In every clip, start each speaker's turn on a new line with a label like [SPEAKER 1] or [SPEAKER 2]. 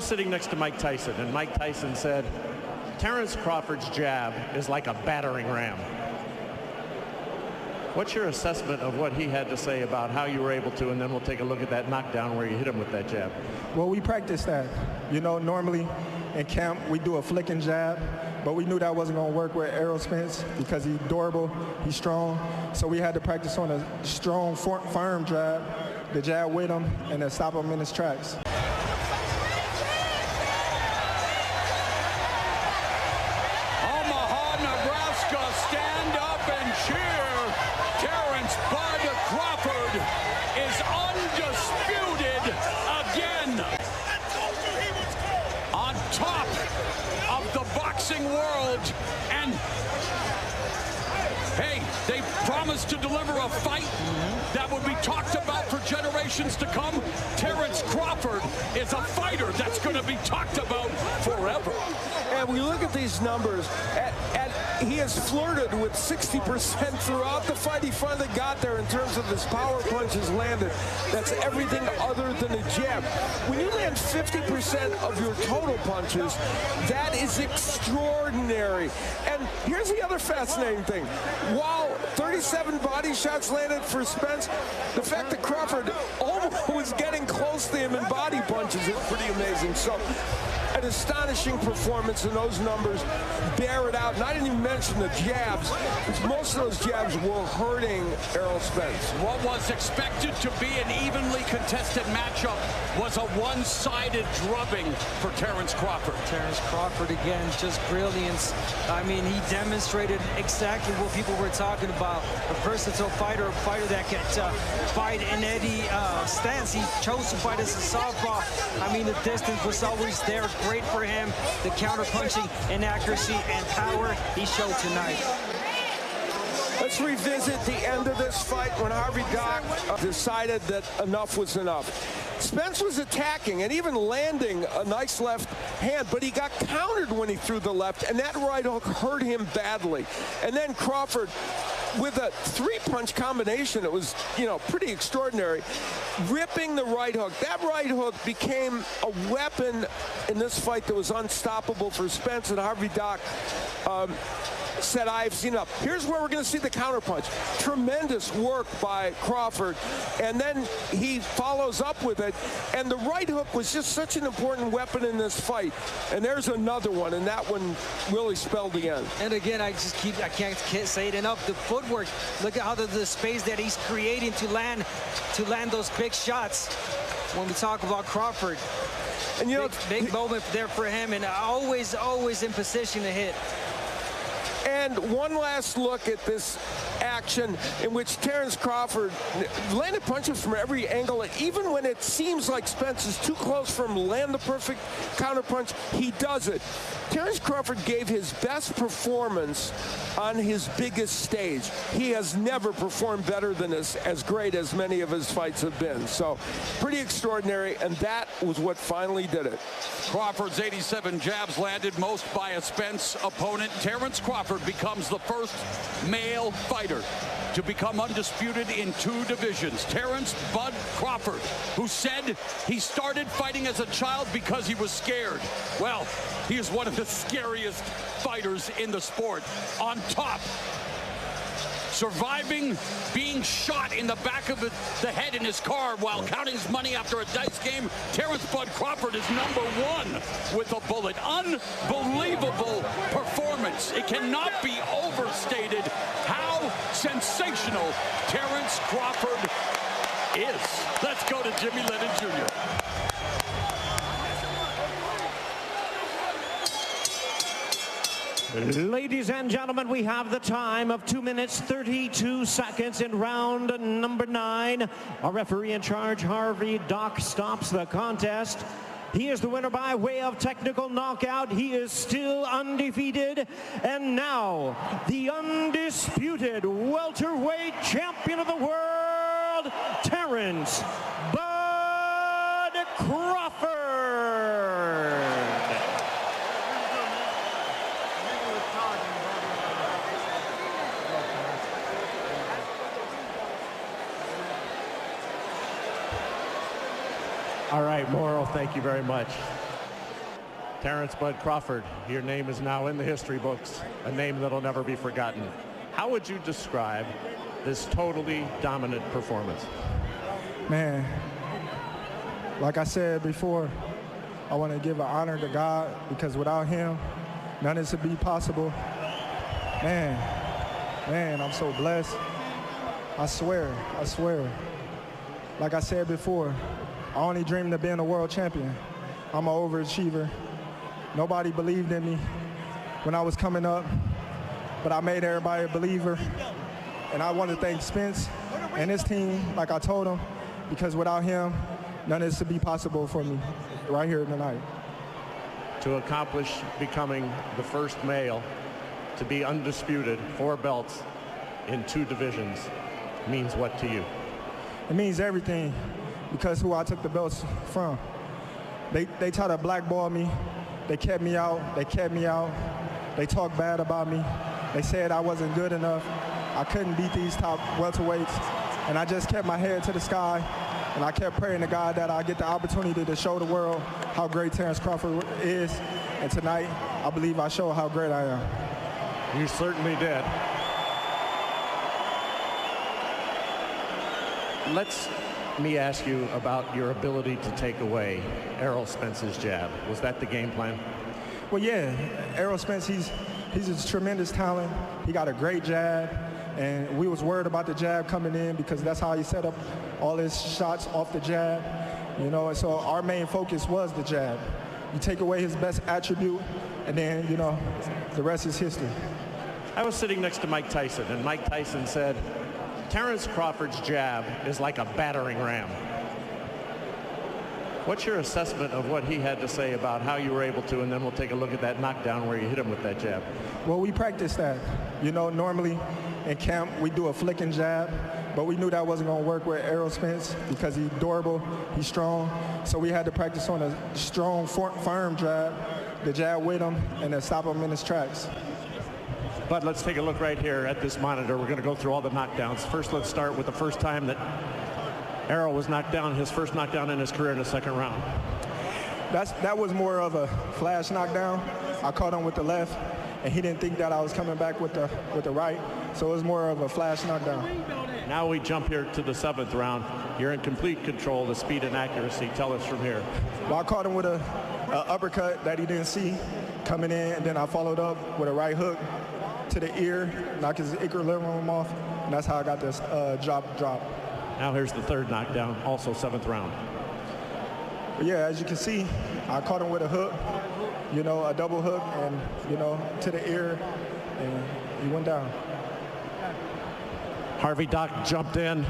[SPEAKER 1] was sitting next to Mike Tyson, and Mike Tyson said, Terence Crawford's jab is like a battering ram. What's your assessment of what he had to say about how you were able to, and then we'll take a look at that knockdown where you hit him with that jab.
[SPEAKER 2] Well, we practiced that. You know, normally in camp we do a flicking jab, but we knew that wasn't going to work with Spence because he's durable, he's strong. So we had to practice on a strong, firm jab, the jab with him, and then stop him in his tracks.
[SPEAKER 3] Omaha, Nebraska, stand up and cheer. Terence "Bud" Crawford is undisputed again. On top of the boxing world, and hey, they promised to deliver a fight that would be talked about for generations to come. Terence Crawford is a fighter that's going to be talked about forever.
[SPEAKER 4] And we look at these numbers, he has flirted with 60% throughout the fight. He finally got there in terms of his power punches landed. That's everything other than a jab. When you land 50% of your total punches, that is extraordinary. And here's the other fascinating thing. While 37 body shots landed for Spence, the fact that Crawford almost was getting close to him in body punches is pretty amazing. So, an astonishing performance, and those numbers bear it out. And I didn't even mention the jabs, because most of those jabs were hurting Errol Spence.
[SPEAKER 3] What was expected to be an evenly contested matchup was a one-sided drubbing for Terence Crawford.
[SPEAKER 5] Terence Crawford, again, just brilliance. I mean, he demonstrated exactly what people were talking about. A versatile fighter, a fighter that can fight in any stance. He chose to fight as a southpaw. I mean, the distance was always there. Great for him. The counter-punching and accuracy and power he showed tonight.
[SPEAKER 4] Let's revisit the end of this fight when Harvey Dock decided that enough was enough. Spence was attacking and even landing a nice left hand, but he got countered when he threw the left, and that right hook hurt him badly. And then Crawford, with a three-punch combination, it was, you know, pretty extraordinary, ripping the right hook. That right hook became a weapon in this fight that was unstoppable for Spence, and Harvey Dock said, I've seen enough. Here's where we're going to see the counterpunch. Tremendous work by Crawford, and then he follows up with it, and the right hook was just such an important weapon in this fight. And there's another one, and that one really spelled the end.
[SPEAKER 5] And again, I can't say it enough. The footwork, look at how the space that he's creating to land those big shots when we talk about Crawford.
[SPEAKER 4] And you know,
[SPEAKER 5] big moment there for him, and always in position to hit.
[SPEAKER 4] And one last look at this action in which Terence Crawford landed punches from every angle. And even when it seems like Spence is too close for him to land the perfect counterpunch, he does it. Terence Crawford gave his best performance on his biggest stage. He has never performed better than this, as great as many of his fights have been. So pretty extraordinary, and that was what finally did it.
[SPEAKER 3] Crawford's 87 jabs landed, most by a Spence opponent. Terence Crawford becomes the first male fighter to become undisputed in 2 divisions. Terence "Bud" Crawford, who said he started fighting as a child because he was scared. Well, he is one of the scariest fighters in the sport. On top, surviving being shot in the back of the head in his car while counting his money after a dice game, Terence "Bud" Crawford is #1 with a bullet. Unbelievable performance. It cannot be overstated how sensational Terence Crawford is. Let's go to Jimmy Lennon Jr.
[SPEAKER 1] Ladies and gentlemen, we have the time of 2 minutes 32 seconds in round number 9. Our referee in charge, Harvey Dock, stops the contest. He is the winner by way of technical knockout. He is still undefeated. And now, the undisputed welterweight champion of the world, Terence "Bud" Crawford. All right, Morrow, thank you very much.
[SPEAKER 6] Terence "Bud" Crawford, your name is now in the history books, a name that'll never be forgotten. How would you describe this totally dominant performance?
[SPEAKER 2] Man, like I said before, I want to give an honor to God, because without him, none of this would be possible. Man, I'm so blessed. I swear. Like I said before, I only dreamed of being a world champion. I'm an overachiever. Nobody believed in me when I was coming up, but I made everybody a believer. And I want to thank Spence and his team, like I told him, because without him, none of this would be possible for me right here tonight.
[SPEAKER 6] To accomplish becoming the first male to be undisputed 4 belts in 2 divisions means what to you?
[SPEAKER 2] It means everything, because who I took the belts from. They tried to blackball me. They kept me out. They talked bad about me. They said I wasn't good enough. I couldn't beat these top welterweights. And I just kept my head to the sky. And I kept praying to God that I get the opportunity to show the world how great Terence Crawford is. And tonight, I believe I showed how great I am.
[SPEAKER 6] You certainly did. Let me ask you about your ability to take away Errol Spence's jab. Was that the game plan?
[SPEAKER 2] Well, yeah, Errol Spence, he's a tremendous talent. He got a great jab, and we was worried about the jab coming in, because that's how he set up all his shots off the jab, you know, and so our main focus was the jab. You take away his best attribute, and then, you know, the rest is history.
[SPEAKER 6] I was sitting next to Mike Tyson, and Mike Tyson said, Terence Crawford's jab is like a battering ram. What's your assessment of what he had to say about how you were able to, and then we'll take a look at that knockdown where you hit him with that jab?
[SPEAKER 2] Well, we practiced that. You know, normally in camp we do a flicking jab, but we knew that wasn't going to work with Errol Spence, because he's durable, he's strong. So we had to practice on a strong, firm jab, the jab with him, and then stop him in his tracks.
[SPEAKER 6] But let's take a look right here at this monitor. We're going to go through all the knockdowns. First, let's start with the first time that Errol was knocked down, his first knockdown in his career in the 2nd round.
[SPEAKER 2] That was more of a flash knockdown. I caught him with the left, and he didn't think that I was coming back with the right, so it was more of a flash knockdown.
[SPEAKER 6] Now we jump here to the 7th round. You're in complete control, the speed and accuracy. Tell us from here.
[SPEAKER 2] Well, I caught him with a uppercut that he didn't see coming in, and then I followed up with a right hook to the ear, knock his equilibrium off, and that's how I got this drop.
[SPEAKER 6] Now here's the 3rd knockdown, also 7th round.
[SPEAKER 2] But yeah, as you can see, I caught him with a hook, you know, a double hook, and, you know, to the ear, and he went down.
[SPEAKER 6] Harvey Dock jumped in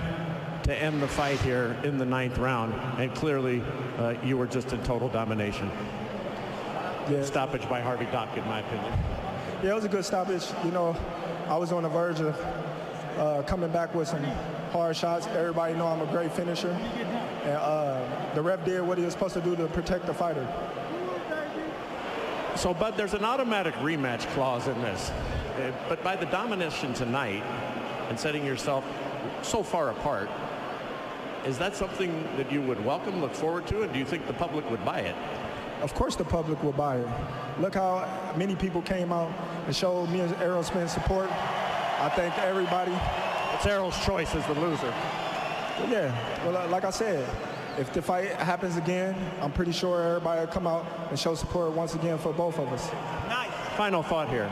[SPEAKER 6] to end the fight here in the 9th round, and clearly you were just in total domination.
[SPEAKER 2] Yeah.
[SPEAKER 6] Stoppage by Harvey Dock, in my opinion.
[SPEAKER 2] Yeah, it was a good stoppage. You know, I was on the verge of coming back with some hard shots. Everybody know I'm a great finisher. And the ref did what he was supposed to do to protect the fighter.
[SPEAKER 6] So, Bud, there's an automatic rematch clause in this. But by the domination tonight and setting yourself so far apart, is that something that you would welcome, look forward to, and do you think the public would buy it?
[SPEAKER 2] Of course the public will buy it. Look how many people came out and showed me and Errol Spence support. I thank everybody.
[SPEAKER 6] It's Errol's choice as the loser.
[SPEAKER 2] Yeah, well, like I said, if the fight happens again, I'm pretty sure everybody will come out and show support once again for both of us.
[SPEAKER 6] Nice. Final thought here.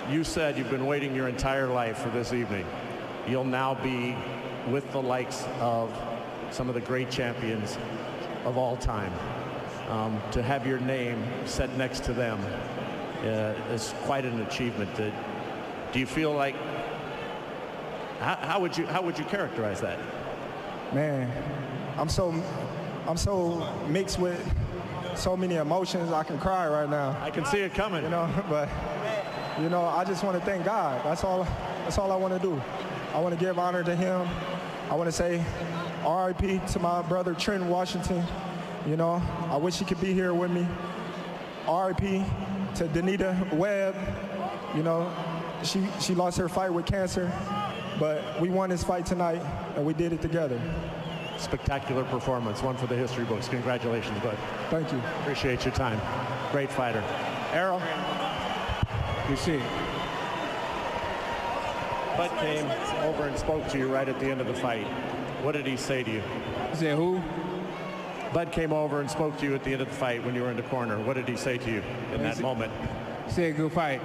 [SPEAKER 6] You said you've been waiting your entire life for this evening. You'll now be with the likes of some of the great champions of all time. To have your name set next to them is quite an achievement. Do you feel like, how would you characterize that?
[SPEAKER 2] Man, I'm so mixed with so many emotions. I can cry right now.
[SPEAKER 6] I can see it coming.
[SPEAKER 2] You know, but you know, I just want to thank God. That's all I want to do. I want to give honor to him. I want to say R.I.P. to my brother Trent Washington. You know, I wish he could be here with me. R.I.P. to Danita Webb. You know, she lost her fight with cancer, but we won this fight tonight, and we did it together.
[SPEAKER 6] Spectacular performance, one for the history books. Congratulations, bud.
[SPEAKER 2] Thank you.
[SPEAKER 6] Appreciate your time. Great fighter. Errol?
[SPEAKER 7] You see.
[SPEAKER 6] Bud came over and spoke to you right at the end of the fight. What did he say to you?
[SPEAKER 7] He said who?
[SPEAKER 6] Bud came over and spoke to you at the end of the fight when you were in the corner. What did he say to you in that moment?
[SPEAKER 7] He said good fight.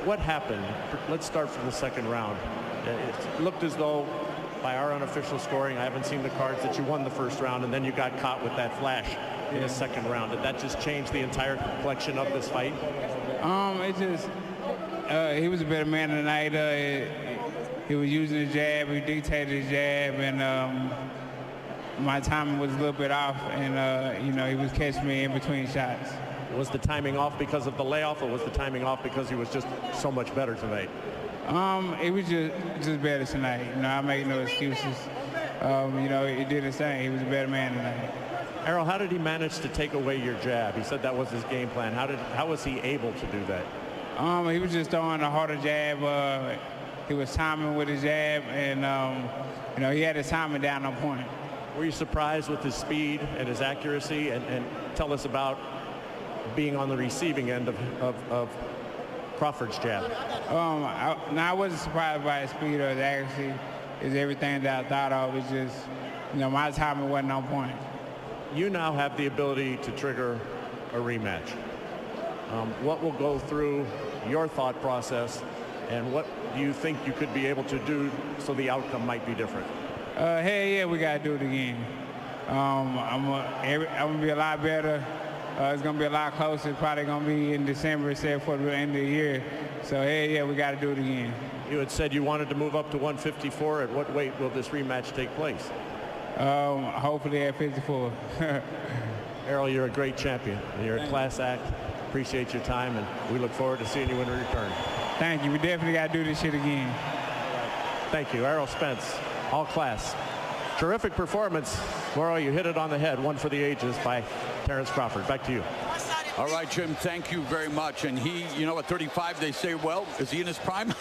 [SPEAKER 6] What happened? Let's start from the second round. It looked as though, by our unofficial scoring, I haven't seen the cards, that you won the first round and then you got caught with that flash in the second round. Did that just change the entire complexion of this fight?
[SPEAKER 7] It just, he was a better man tonight. He was using the jab, he dictated his jab, and my timing was a little bit off, and you know, he was catching me in between shots.
[SPEAKER 6] Was the timing off because of the layoff, or was the timing off because he was just so much better tonight?
[SPEAKER 7] It was just better tonight. You know, I make no excuses. You know, he did his thing. He was a better man tonight.
[SPEAKER 6] Errol, how did he manage to take away your jab? He said that was his game plan. How was he able to do that?
[SPEAKER 7] He was just throwing a harder jab. He was timing with his jab, and you know, he had his timing down on point.
[SPEAKER 6] Were you surprised with his speed and his accuracy? And tell us about being on the receiving end of Crawford's jab.
[SPEAKER 7] I wasn't surprised by his speed or his accuracy. It's everything that I thought of. It's just, you know, my timing wasn't on point.
[SPEAKER 6] You now have the ability to trigger a rematch. What will go through your thought process, and what do you think you could be able to do so the outcome might be different?
[SPEAKER 7] Hey, yeah, we got to do it again. I'm gonna be a lot better. It's gonna be a lot closer. It's probably gonna be in December instead for the end of the year. So hey, yeah, we got to do it again.
[SPEAKER 6] You had said you wanted to move up to 154. At what weight will this rematch take place?
[SPEAKER 7] Hopefully at 54.
[SPEAKER 6] Errol, you're a great champion. You're a class act. Appreciate your time, and we look forward to seeing you in return.
[SPEAKER 7] Thank you. We definitely got to do this shit again.
[SPEAKER 6] Thank you. Errol Spence, all class. Terrific performance. Laurel, you hit it on the head. One for the ages by Terence Crawford. Back to you.
[SPEAKER 3] All right, Jim, thank you very much. And he, you know, at 35, they say, well, is he in his prime?